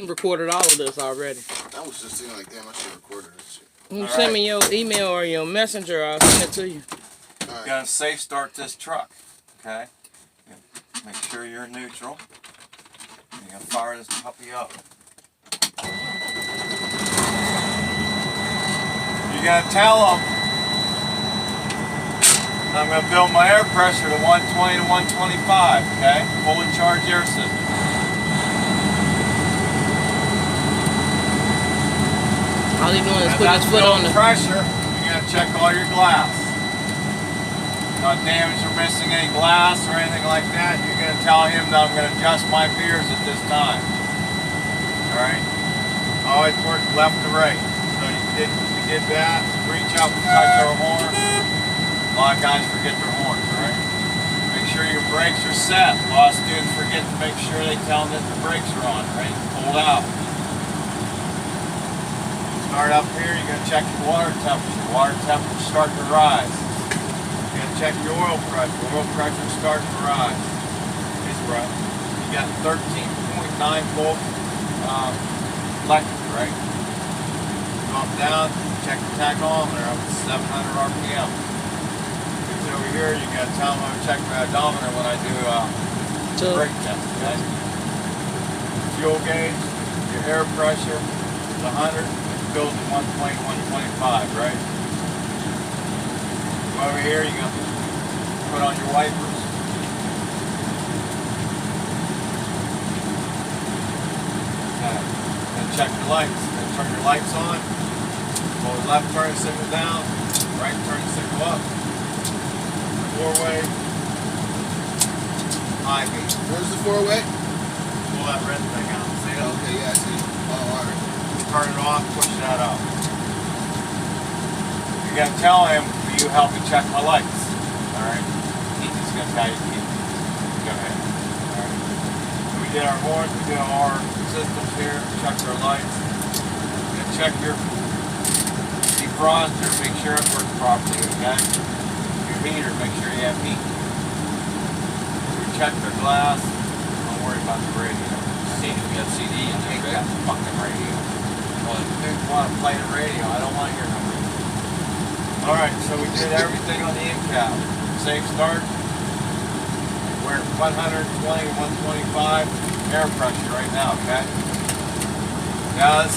recorded all of this already. I was just thinking like, damn, I should have recorded this shit. You send me your email or your messenger, I'll send it to you. You're going to safe start this truck, okay? Make sure you're neutral. You're going to fire this puppy up. You're going to tell them I'm going to build my air pressure to 120 to 125, okay? Fully charged air system. All he's doing is putting his foot on the pressure. You're going to check all your glass. Not damaged or missing any glass or anything like that. You're going to tell him that I'm going to adjust my mirrors at this time. Alright? Always work left to right. So you did that. Reach up and touch our horn. A lot of guys forget their horns, alright? Make sure your brakes are set. A lot of students forget to make sure they tell them that the brakes are on, right? Pulled out. Start up here, you're going to check your water temperature. Water temperature starting to rise. You're going to check your oil pressure. Oil pressure starting to rise. It's right. You got 13.9 volt electric, right? Drop down, check the tachometer up to 700 RPM. It's over here, you got to tell them I'm check my odometer when I do brake test, okay? Fuel gauge, your air pressure is 100. Goes to 120, 125, right? Come over here, you're going to put on your wipers. Okay. Then check your lights. Then turn your lights on. Pull the left turn signal down, right turn signal up. Four-way, high beam. Where's the four-way? Pull that red thing out. See it? Okay, yeah, I see. Oh, alright. Turn it off, push that up. You're going to tell him, will you help me check my lights? Alright? He's just going to tell you to keep it. Go ahead. Alright? So we did our horns, we did our systems here, checked our lights. You're going to check your defroster, make sure it works properly, okay? Your heater, make sure you have heat. We checked our glass, don't worry about the radio. We got CD and Take that fucking radio. Well, dude want to play the radio. I don't want to hear no radio. Alright, so we did everything on the end cap. Safe start. We're at 120, 125 air pressure right now, okay? Guys,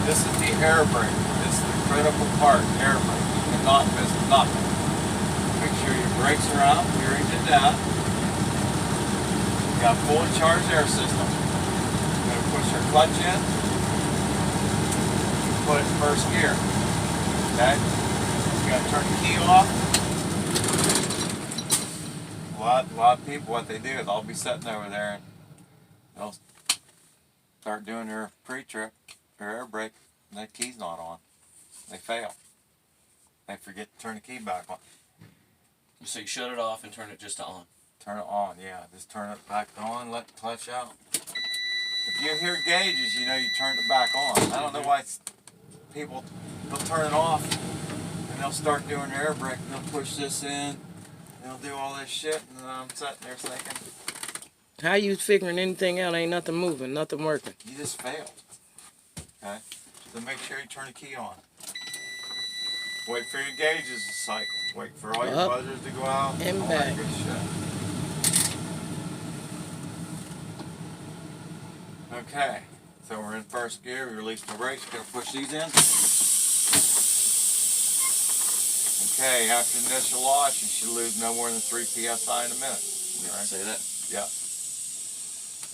this is the air brake. This is the critical part, air brake. You cannot miss nothing. Make sure your brakes are out. We already did that. You got fully charged air system. You're going to push your clutch in. Put it in first gear. Okay? You gotta turn the key off. A lot of people, what they do is I'll be sitting over there and they'll start doing their pre-trip, their air brake, and that key's not on. They fail. They forget to turn the key back on. So you shut it off and turn it just to on. Turn it on, yeah. Just turn it back on, let the clutch out. If you hear gauges, you know you turned it back on. I don't know why people, they'll turn it off and they'll start doing their air brake and they'll push this in, they'll do all this shit, and I'm sitting there thinking, how you figuring anything out? Ain't nothing moving, nothing working. you just failed. Okay? So make sure you turn the key on. Wait for your gauges to cycle. Wait for all your Up buzzers to go out. and all back. that good shit. Okay. So we're in first gear, we release the brakes, we're going to push these in. Okay, after initial loss, you should lose no more than 3 PSI in a minute. Right. Say that? Yeah.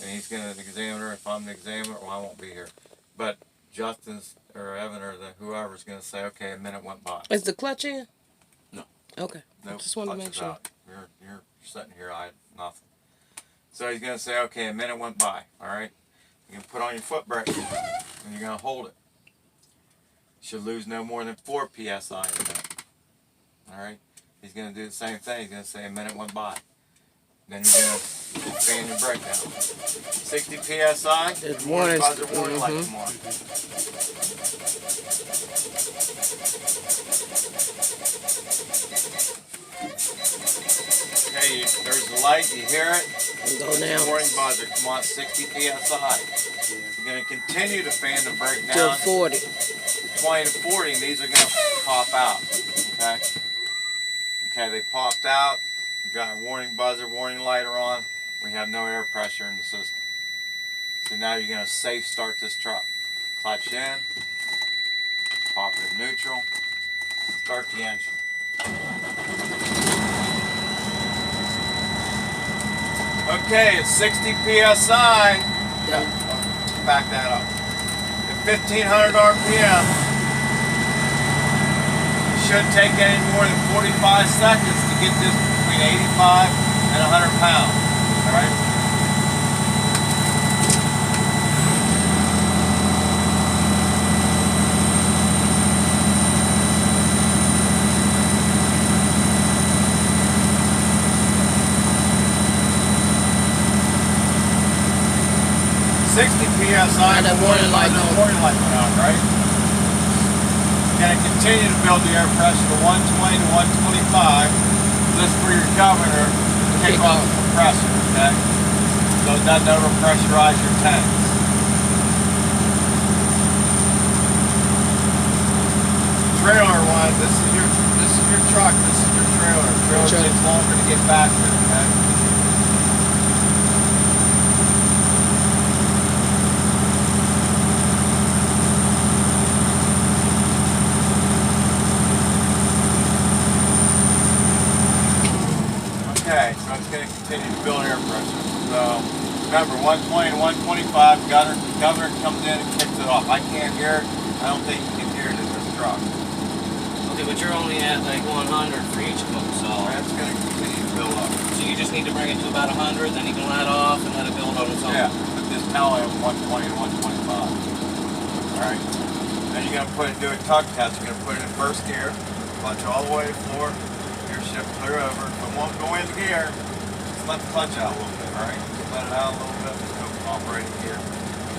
And he's going to, the examiner, if I'm the examiner, well, I won't be here. But Justin's, or Evan, or whoever's going to say, okay, a minute went by. Is the clutch in? No. Okay. Nope, Just wanted to make sure. out. You're sitting here, I had nothing. So he's going to say, okay, a minute went by, alright? You're going to put on your foot brake, and you're going to hold it. You should lose no more than 4 PSI in a minute. Alright? He's going to do the same thing. He's going to say a minute went by. Then you're going to fan your brake down. 60 PSI. It's warning. Buzzer warning light come on. Okay, there's the light. You hear it? Go down. Warning buzzer. Come on, 60 PSI. You're going to continue to fan the brake Till down 40. 20 to 40, and these are going to pop out. Okay? Okay, they popped out. We've got a warning buzzer, warning light are on. We have no air pressure in the system. So now you're going to safe start this truck. Clutch in, pop it in neutral, start the engine. Okay, it's 60 PSI. Yeah. Back that up. At 1500 RPM, it shouldn't take any more than 45 seconds to get this between 85 and 100 pounds. All right? PSI, That warning light on. Warning light went on, right? You're going to continue to build the air pressure to 120 to 125. This for your governor to kick off the compressor, okay? So it doesn't overpressurize your tanks. Trailer one, this is your truck, this is your trailer. Trailer takes longer to get back there, okay? Okay, so it's going to continue to build air pressure. So remember, 120 to 125, governor comes in and kicks it off. I can't hear it. I don't think you can hear it in this truck. Okay, but you're only at like 100 for each of them, so That's going to continue to build up. so you just need to bring it to about 100, then you can let off and let it build on its own. Yeah, but this now I have 120 to 125. Alright. Then you're going to put it, do a tug test. You're going to put it in first gear, clutch all the way to the floor, gear shift clear over. If it won't go into gear, just let the clutch out a little bit, alright? Just let it out a little bit, just go operating gear.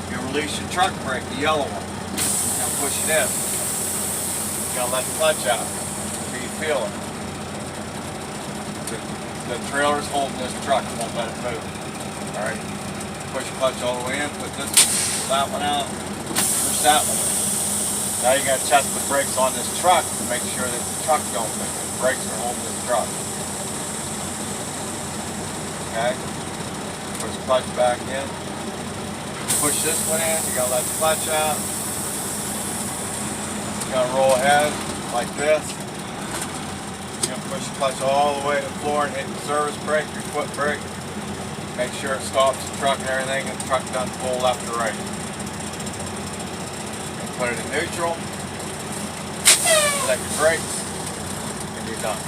You release your truck brake, the yellow one. You're going to push it in. You're going to let the clutch out until you feel it. The trailer's holding this truck, it won't let it move. Alright? Push the clutch all the way in, put that one out, push that one in. Now you're going to test the brakes on this truck to make sure that the truck don't move. The brakes are holding this truck. Okay? Push the clutch back in. Push this one in, you're going to let the clutch out. You're going to roll ahead like this. You're going to push the clutch all the way to the floor and hit the service brake, your foot brake. Make sure it stops the truck and everything, and the truck doesn't pull left or right. Put it in neutral, set your brakes, and you're done.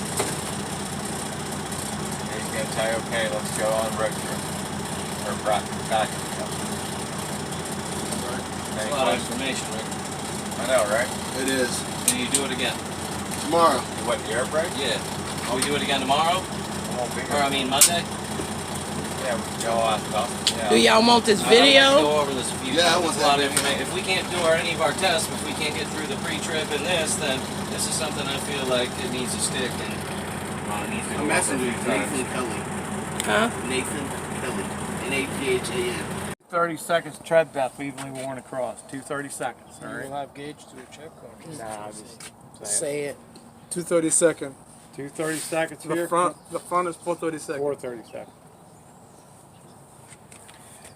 And he's going to tell you, okay, let's go on road trip. Or back. That's a lot of information, Rick. I know, right? It is. Can you do it again? Tomorrow. What, the air brake? Yeah. Will we do it again tomorrow? It won't be Or I mean Monday? yeah, we can go on stuff. Yeah. Do y'all want this I would like to video? go over this a few Yeah, I times. want It's a lot that of video. information. If we can't do any of our tests, if we can't get through the pre-trip and this, then this is something I feel like it needs to stick and needs to go I'm over a messing few with times. Nathan Kelly. Huh? Nathan Kelly. N-A-T-H-A-N. 30 seconds tread depth evenly worn across. 230 seconds, all right? Live gauge to a check card. Nah, just Say it. 230 second. 230 seconds The here. front is 430 second. 430 seconds.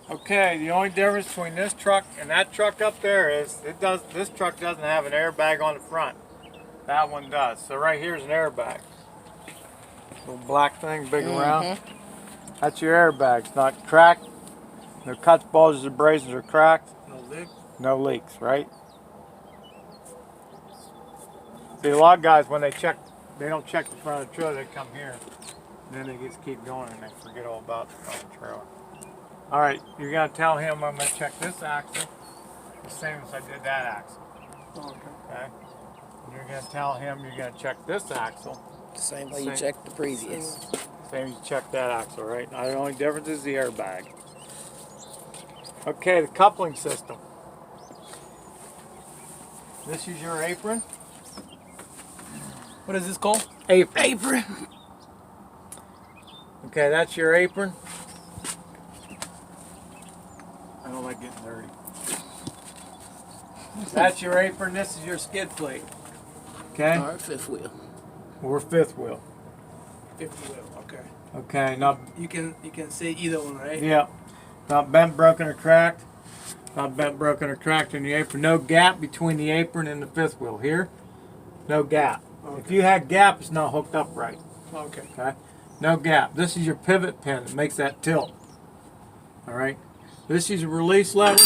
Okay, the only difference between this truck and that truck up there is this truck doesn't have an airbag on the front. That one does. So right here's an airbag. Little black thing, big around. That's your airbag. It's not cracked. No cuts, bulges, abrasions, or cracked. No leak. No leaks, right? See, a lot of guys when they don't check the front of the trailer, they come here. And then they just keep going and they forget all about the front of the trailer. All right, you're gonna tell him I'm gonna check this axle the same as I did that axle. Okay. And you're gonna tell him you're gonna check this axle Same way you checked the previous. same as you check that axle, right? Now the only difference is the airbag. Okay, the coupling system. This is your apron. What is this called? Apron. Apron. Okay, that's your apron. I don't like getting dirty. That's your apron. This is your skid plate. Okay? All right, fifth wheel. We're fifth wheel. Fifth wheel. Okay. Okay, not You can say either one, right? yeah. Not bent, broken, or cracked. Not bent, broken, or cracked in the apron. No gap between the apron and the fifth wheel. Here, no gap. Okay. If you had gap, it's not hooked up right. Okay. Okay? No gap. This is your pivot pin that makes that tilt. Alright? This is your release lever.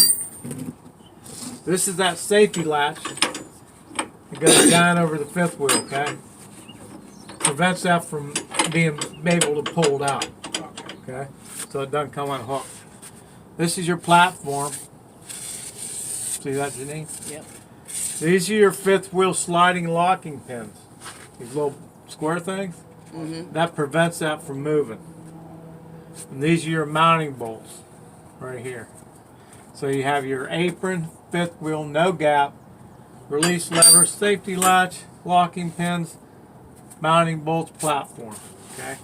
This is that safety latch. It goes down over the fifth wheel, okay? Prevents that from being able to pull it out. Okay? So it doesn't come unhooked. This is your platform. See that, Janine? Yep. These are your fifth wheel sliding locking pins. These little square things. That prevents that from moving. And these are your mounting bolts right here. So you have your apron, fifth wheel, no gap, release lever, safety latch, locking pins, mounting bolts, platform. Okay?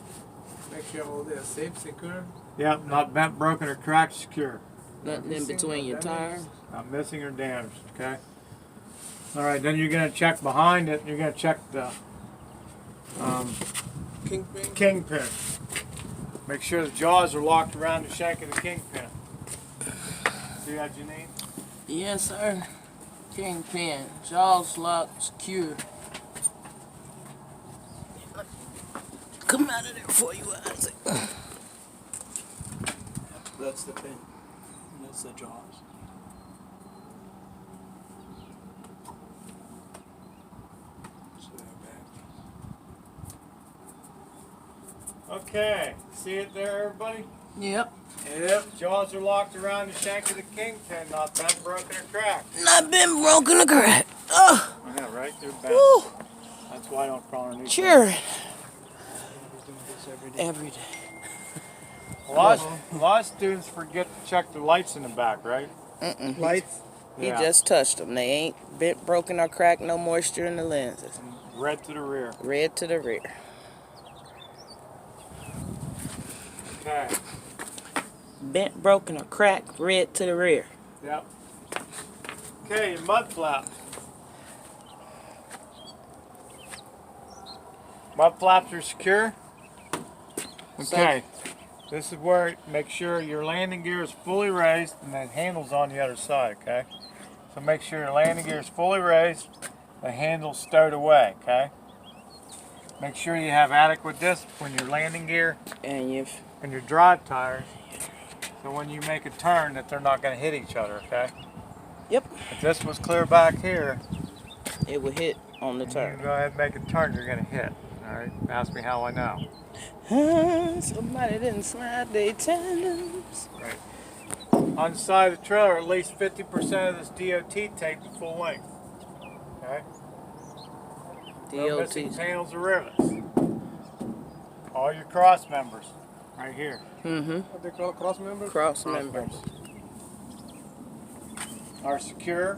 Make sure all this safe, secure. Yep, not bent, broken, or cracked, secure. Nothing in between your tires. Not missing or damaged, okay? Alright, then you're going to check behind it. You're going to check the Kingpin. kingpin. Make sure the jaws are locked around the shank of the kingpin. See that, Janine? Yes, sir. Kingpin. Jaws locked, secure. Come out of there for you, Isaac. That's the pin. That's the jaws. So Okay, see it there, everybody? Yep. Yep, jaws are locked around the shank of the kingpin, not bent, broken, or cracked. Not been broken or cracked. Oh, Yeah, right? They're bent. woo. That's why I don't crawl underneath. Sure. Every day. A lot of students forget to check the lights in the back, right? lights. He just touched them. They ain't bent, broken, or cracked. No moisture in the lenses. Red to the rear. Red to the rear. Okay. Bent, broken, or cracked. Red to the rear. Yep. Okay, your mud flaps. Mud flaps are secure. Okay. This is where make sure your landing gear is fully raised and the handle's on the other side, okay? So make sure your landing gear is fully raised, the handle's stowed away, okay? Make sure you have adequate discipline in your landing gear And you've and your drive tires, so when you make a turn that they're not going to hit each other, okay? Yep. If this was clear back here, It will hit on the you turn. go ahead and make a turn, you're going to hit. All right? Ask me how I know. Somebody didn't slide their tandems. On the side of the trailer, at least 50% of this DOT tape to full length. Okay? No missing DOT. panels or rivets. All your cross members, right here. What they call cross members? Cross members. Are secure,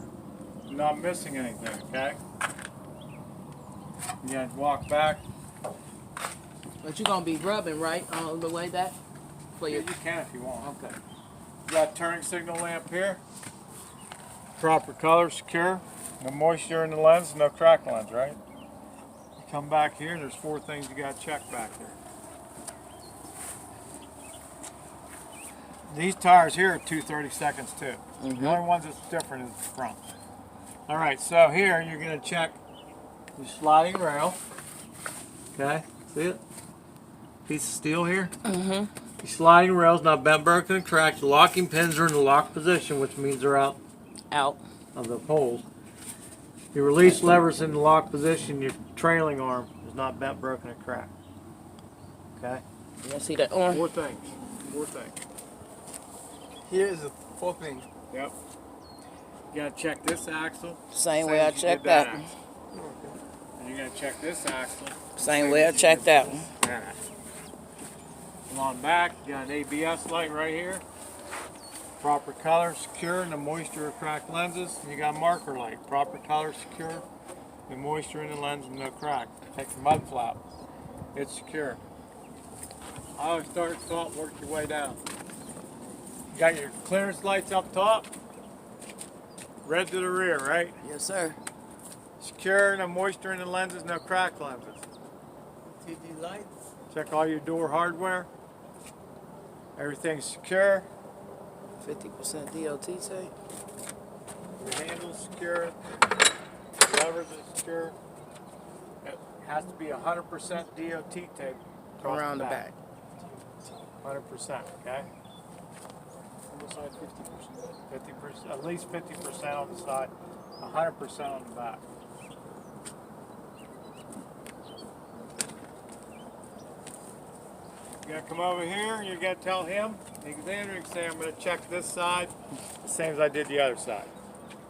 not missing anything, okay? You gotta walk back. But you're gonna be rubbing, right, on the way back? For Yeah, your you can if you want, okay. You got a turning signal lamp here. Proper color, secure. No moisture in the lens, no crack lens, right? You come back here, there's 4 things you gotta check back there. These tires here are 2/32 too. The only ones that's different is the front. Alright, so here you're gonna check the sliding rail. Okay, see it? Piece of steel here. The sliding rail's not bent, broken, and cracked. The locking pins are in the locked position, which means they're out out. of the poles. Your release lever's in the locked position. Your trailing arm is not bent, broken, or cracked. Okay? You see that orange? 4 things. 4 things. Here is the 4th thing. Yep. You gotta check this axle. Same way I as you checked did that axle. And you're gonna check this axle. Same way I checked that one. That. Come on back. You got an ABS light right here. Proper color, secure, no moisture or cracked lenses. You got a marker light. Proper color, secure, no moisture in the lens and no crack. Take the mud flap. It's secure. I always start at the top, work your way down. You got your clearance lights up top. red to the rear, right? Yes, sir. Secure, no moisture in the lenses, no crack lenses. TD lights. Check all your door hardware. Everything's secure. 50% DOT tape. Your handle's secure. Levers are secure. It has to be 100% DOT tape across Around the back. 100%, okay? On the side, 50%. 50%, at least 50% on the side, 100% on the back. You gotta come over here and you gotta tell him, the examiner, you can say, I'm gonna check this side, the same as I did the other side.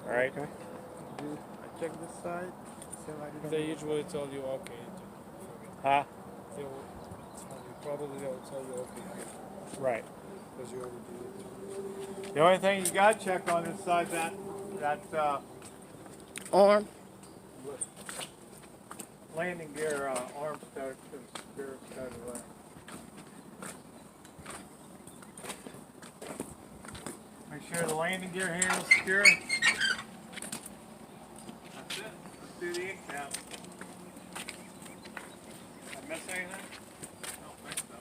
All right? Okay. I check this side. Same I did on They usually tell you okay. Huh? They will, probably they'll tell you okay Right. because you already did it. The only thing you gotta check on this side, that Arm. landing gear arm stud is secure stud away. Make sure the landing gear handle's secure. That's it. Let's do the ink cap. Did I miss anything? I don't think so.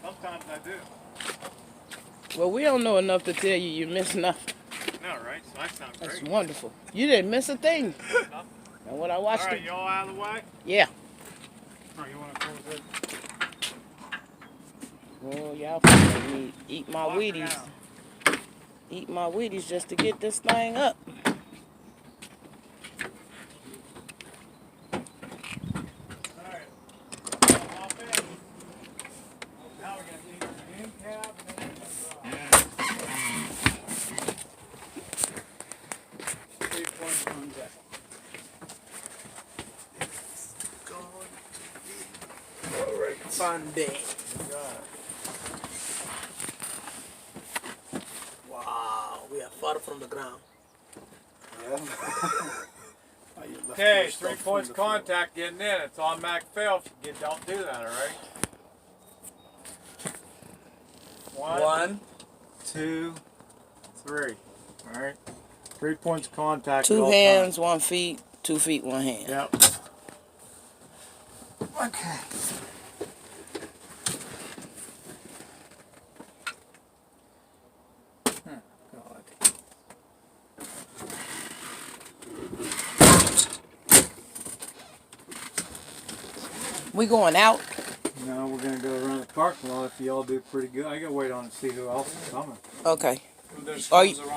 Sometimes I do. Well, we don't know enough to tell you you missed nothing. No, right? So that sounds That's great. wonderful. You didn't miss a thing. Nothing. And when I watched All right, it, you all out of the way? yeah. Or you want to close it? Well, y'all probably make me eat my Lock her Wheaties. down. Eat my Wheaties just to get this thing up. Alright, hop in. Now we're going to need the end cap and then we're going to drop. 3-point contact. Fun day. Got it. Wow, we are far from the ground. Okay, 3 points contact getting in. It's automatic fail. You don't do that, alright? 1, 2, 3. Alright? 3 points contact. at 2 all hands, 1 feet, 2 feet, 1 hand. Yep. Okay. We going out? Now we're gonna go around the parking lot if y'all do pretty good. I gotta wait on to see who else is coming. Okay.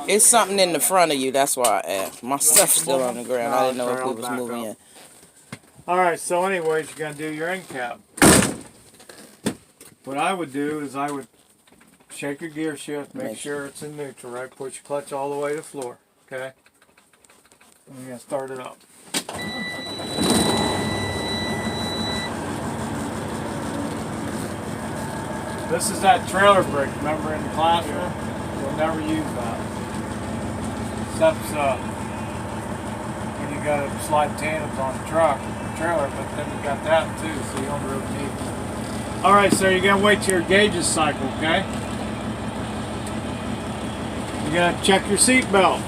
It's something in the front of you. That's why I asked. My stuff's still on the ground. I didn't know if we was moving in. Alright, so anyways, you're gonna do your end cap. What I would do is I would shake your gear shift, make sure it's in neutral, right? Push your clutch all the way to the floor, okay? And you're gonna start it up. This is that trailer brake, remember in the classroom? You'll never use that. Except when you gotta slide tandems on the truck, trailer, but then you got that too, so you don't really need it. Alright, so you're gonna wait till your gauges cycle, okay? You're gonna check your seat belt. It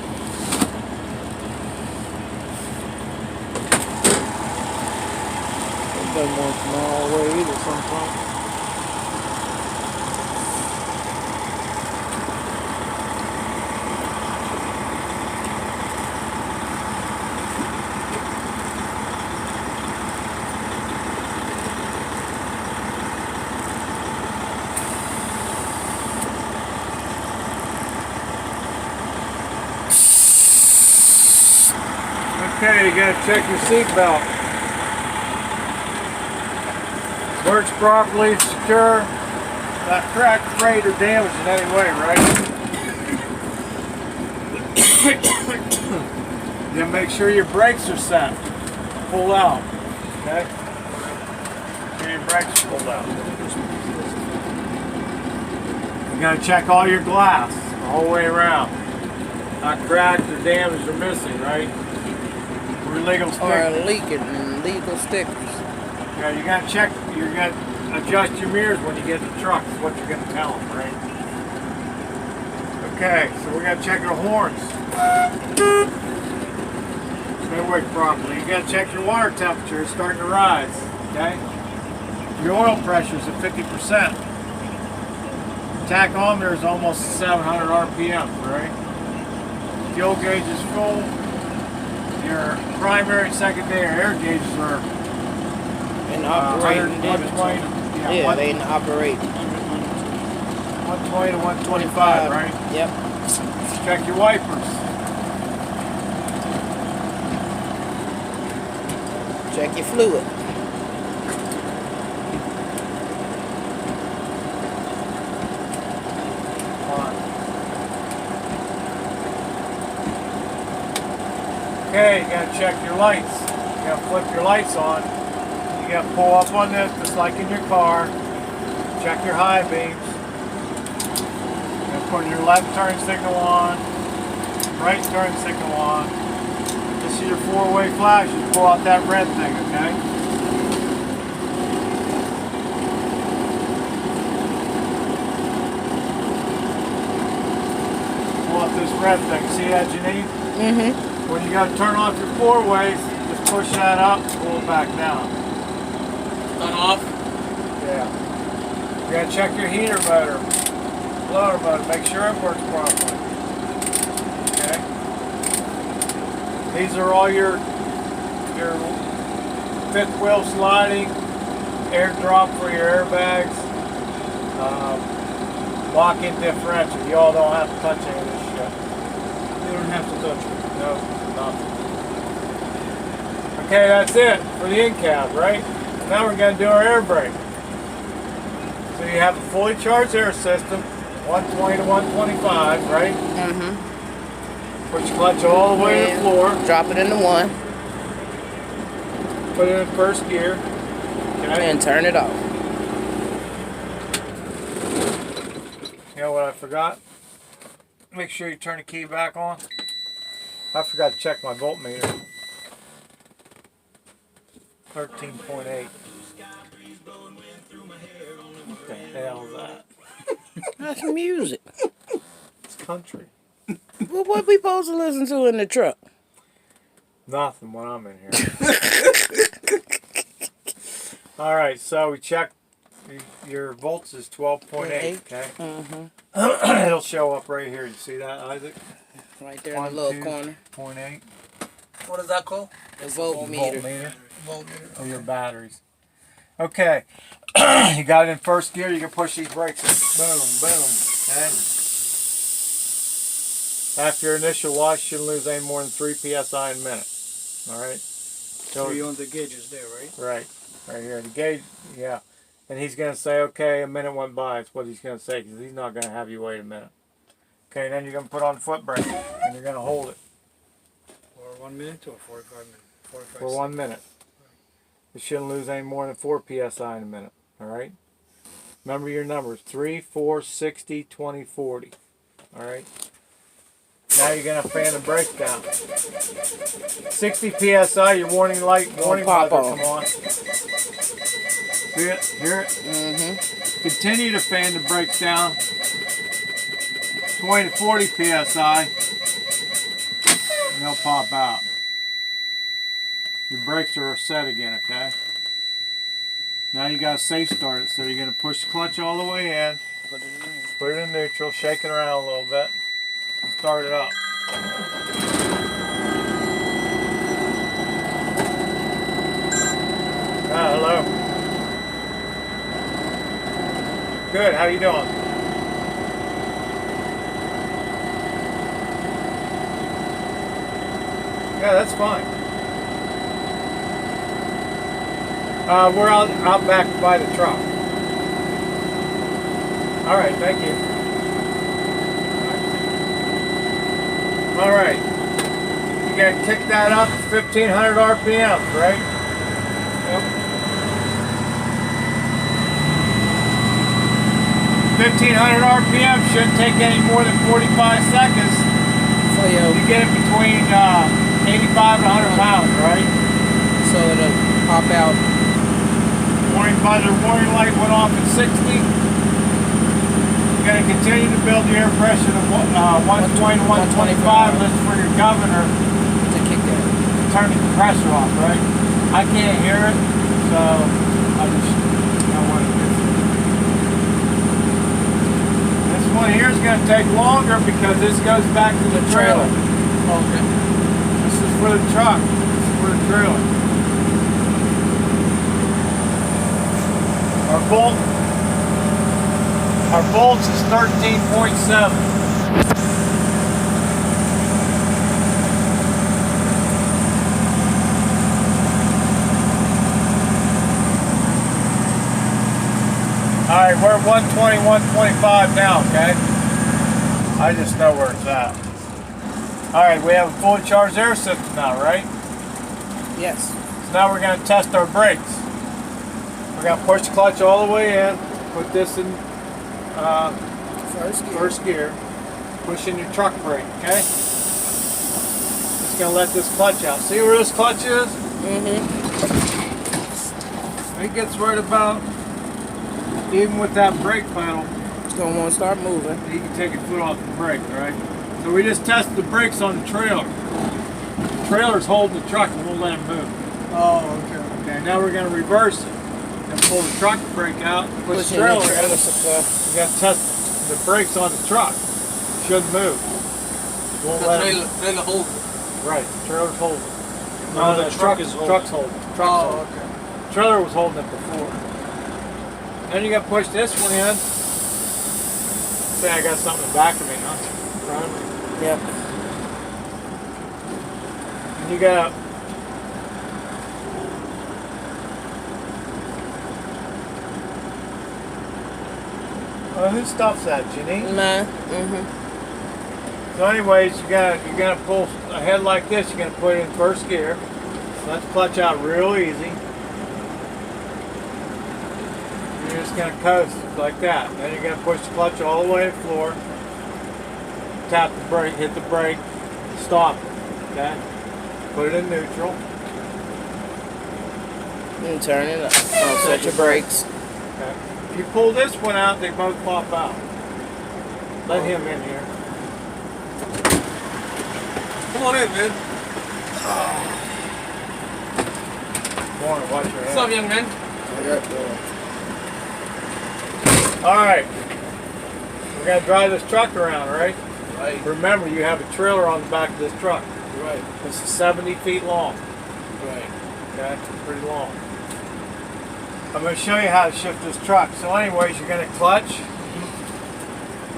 doesn't want to come all the way either sometimes. Okay, you gotta check your seat belt. Works properly, secure, not cracked, frayed, or damaged in any way, right? Then make sure your brakes are set. Pull out, okay? Make sure your brakes are pulled out. You gotta check all your glass the whole way around. Not cracked or damaged or missing, right? Legal stickers. Or leaking legal stickers. Yeah, you gotta check, you're gonna adjust your mirrors when you get in the truck, is what you're gonna tell them, right? Okay, so we're gonna check our horns. It's gonna work properly. You gotta check your water temperature. It's starting to rise. Okay. Your oil pressure is at 50%. Tachometer is almost 700 RPM, right? Fuel gauge is full. Your primary and secondary air gauges are In operating 120. Yeah, they in operate. 120 to 125, right? Yep. Check your wipers. Check your fluid. Okay, you gotta check your lights. You gotta flip your lights on. You gotta pull up on this just like in your car. Check your high beams. You gotta put your left turn signal on, right turn signal on. This is your four-way flash. You pull out that red thing, okay? Pull out this red thing. See that, Janine? Mm-hmm. When you gotta turn off your four ways, just push that up, pull it back down. Turn off. Yeah. You gotta check your heater motor, blower motor, make sure it works properly. Okay. These are all your fifth wheel sliding, air drop for your airbags, lock-in differential. You all don't have to touch any of this shit. You don't have to touch it. No, nothing. Okay, that's it for the in-cab, right? Now we're going to do our air brake. So you have a fully charged air system, 120 to 125, right? Mm-hmm. Push your clutch all the way to the floor. Drop it into one. Put it in first gear. Okay. And turn it off. You know what I forgot? Make sure you turn the key back on. I forgot to check my voltmeter. 13.8. What the hell is that? That's music. It's country. Well, what we supposed to listen to in the truck? Nothing when I'm in here. Alright, so we checked your volts is 12.8, okay? Mm-hmm. It'll show up right here. You see that, Isaac? Right there in the little corner. 0.8. What is that called? The voltmeter. Voltmeter. Voltmeter. Of your batteries. Okay. You got it in first gear, you can push these brakes in. Boom, boom. Okay. After your initial wash, you shouldn't lose any more than 3 psi in a minute. Alright? So you're on the gauges there, right? Right. Right here. The gauge, yeah. And he's going to say, okay, a minute went by. That's what he's going to say, because he's not going to have you wait a minute. Okay, then you're going to put on the foot brake, and you're going to hold it For 1 minute or 45 minutes? 45 for 1 minute. You shouldn't lose any more than 4 psi in a minute. Alright? Remember your numbers. 3, 4, 60, 20, 40. Alright? Now you're going to fan the brakes down. 60 psi, your warning light, warning pop buzzer off. come on. See it? Hear it? Mm-hmm. Continue to fan the brakes down. 20 to 40 psi. And they'll pop out. Your brakes are set again, okay? Now you got to safe start it. So you're going to push the clutch all the way in. Put it in neutral, shake it around a little bit. And start it up. Ah, hello. Good, how you doing? Yeah, that's fine. We're out back by the truck. All right, thank you. All right, you gotta kick that up to 1,500 RPM, right? Yep. 1,500 RPM shouldn't take any more than 45 seconds For your, to get it between 85 and 100 pounds, right? so it'll pop out. Warning buzzer, warning light went off at 60. You going to continue to build the air pressure to 120 to 125. Listen for your governor To kick that. to turn the compressor off, right? I can't hear it, so I just don't want to do it. This one here is going to take longer because this goes back to the trailer. Okay. This is for the truck. This is for the trailer. Our volts is 13.7. Alright, we're at 120, 125 now, okay? I just know where it's at. Alright, we have a fully charged air system now, right? Yes. So now we're going to test our brakes. We're going to push the clutch all the way in, put this in first gear, push in your truck brake, okay? Just going to let this clutch out. See where this clutch is? Mm-hmm. It gets right about, even with that brake pedal, Don't want to start moving. you can take your foot off the brake, right? So we just tested the brakes on the trailer. The trailer's holding the truck and won't let it move. Oh, okay. Okay, now we're going to reverse it and pull the truck brake out, push the Pushing trailer the in. trailer supply. We got to test the brakes on the truck. Shouldn't move. Won't let it. Trailer hold. Right, the trailer's holding. No, the truck is holding. Truck's holding. Truck's Oh, holding. okay. The trailer was holding it before. Then you got to push this one in. Say I got something in the back of me, huh? Front of me. Yep. And you got who stuffs that, Janine? Mine. Mm-hmm. So anyways, you're gonna pull a head like this, you're gonna put it in first gear. Let the clutch out real easy. You're just gonna coast like that. Then you're gonna push the clutch all the way to the floor. Tap the brake, hit the brake, stop it. Okay? Put it in neutral. And turn it up. Oh, set your brakes. Okay. If you pull this one out, they both pop out. Let him in here. Come on in, man. Warren, watch your What's head. up, young man? Alright. We're going to drive this truck around, right? Right. Remember, you have a trailer on the back of this truck. Right. This is 70 feet long. Right. Okay? It's pretty long. I'm going to show you how to shift this truck. So anyways, you're going to clutch.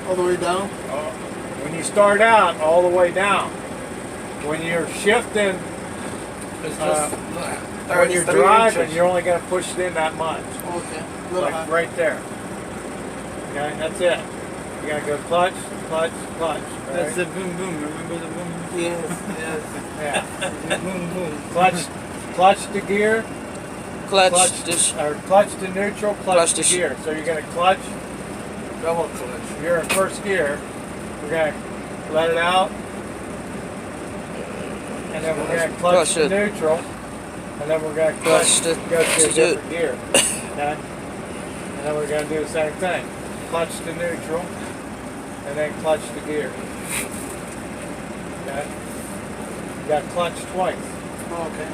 All the way down. When you start out, all the way down. When you're shifting, It's Uh, just when you're 30 driving, inches. you're only going to push it in that much. Okay. Little Like high. right there. Okay, that's it. You gotta go clutch, clutch, clutch. That's Right? the boom boom. Remember the boom? Yes. Yes. Yeah. The boom boom. Clutch to gear, Clutch. Just or clutch to neutral, clutch Clutch to to gear. So you're gonna clutch. Double clutch. You're in first gear. We're gonna let it out, and then we're gonna clutch Clutch to it. neutral, and then we're gonna Clutch clutch to- go to a to do- different gear. Okay. And then we're gonna do the same thing. Clutch to neutral, and then clutch to gear. Okay. You got clutch twice. Okay.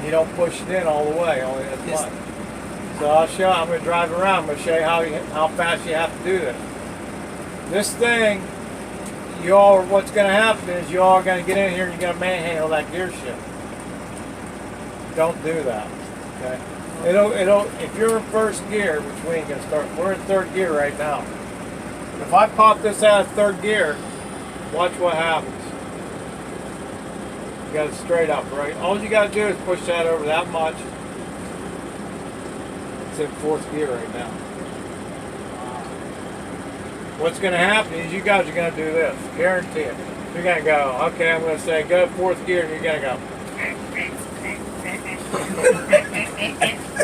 You don't push it in all the way, only as Yes. much. So I'm going to drive around. I'm going to show you how fast you have to do this. This thing, what's going to happen is you all are going to get in here and you're going to manhandle that gear shift. Don't do that. Okay. If you're in first gear, which we ain't going to start, we're in third gear right now. If I pop this out of third gear, watch what happens. You got it straight up, right? All you got to do is push that over that much. It's in fourth gear right now. What's going to happen is you guys are going to do this. Guarantee it. You're going to go, okay, I'm going to say go fourth gear, and you're going to go.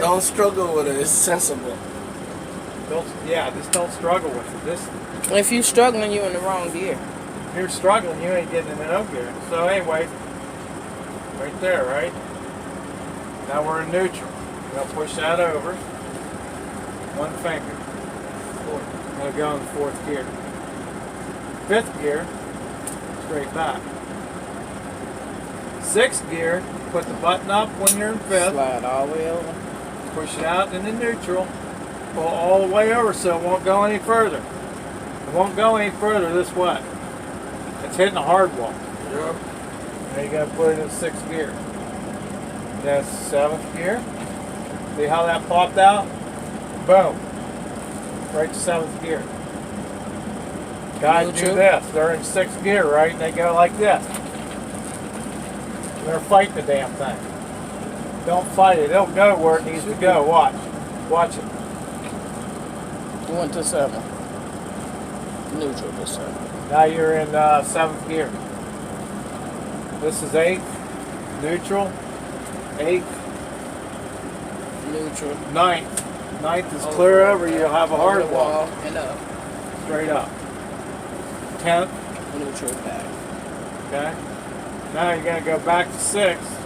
Don't struggle with it. It's sensible. Just don't struggle with it. if you're struggling, you're in the wrong gear. If you're struggling, you ain't getting in no gear. So anyway, right there, right? Now we're in neutral. We'll push that over. One finger. Forward. Now go in the fourth gear. Fifth gear, straight back. Sixth gear, put the button up when you're in fifth. Slide all the way over. Push it out into neutral. Pull all the way over so it won't go any further. It won't go any further this way. It's hitting a hard wall. Yep. Now you gotta put it in sixth gear. That's seventh gear. See how that popped out? Boom. Right to seventh gear. Guys do Neutral. this. They're in sixth gear, right? And they go like this. They're fighting the damn thing. Don't fight it. It'll go where it needs to go. Watch. Watch it. Going to 7. Neutral to 7. Now you're in seventh gear. This is eighth. Neutral. Eighth. Neutral. Ninth. Ninth is clear over. You'll have a hard wall. And up. Straight up. 10th. Neutral back. Okay. Now you're going to go back to 6th.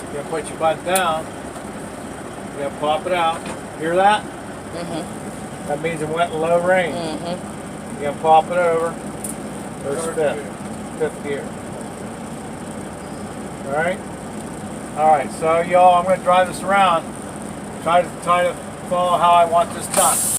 You're going to put your button down. You're going to pop it out. Hear that? Mm-hmm. That means it went in low range. Mm-hmm. You're going to pop it over. There's 5th. 5th gear. Alright? Alright, so y'all, I'm going to drive this around. Try to follow how I want this done.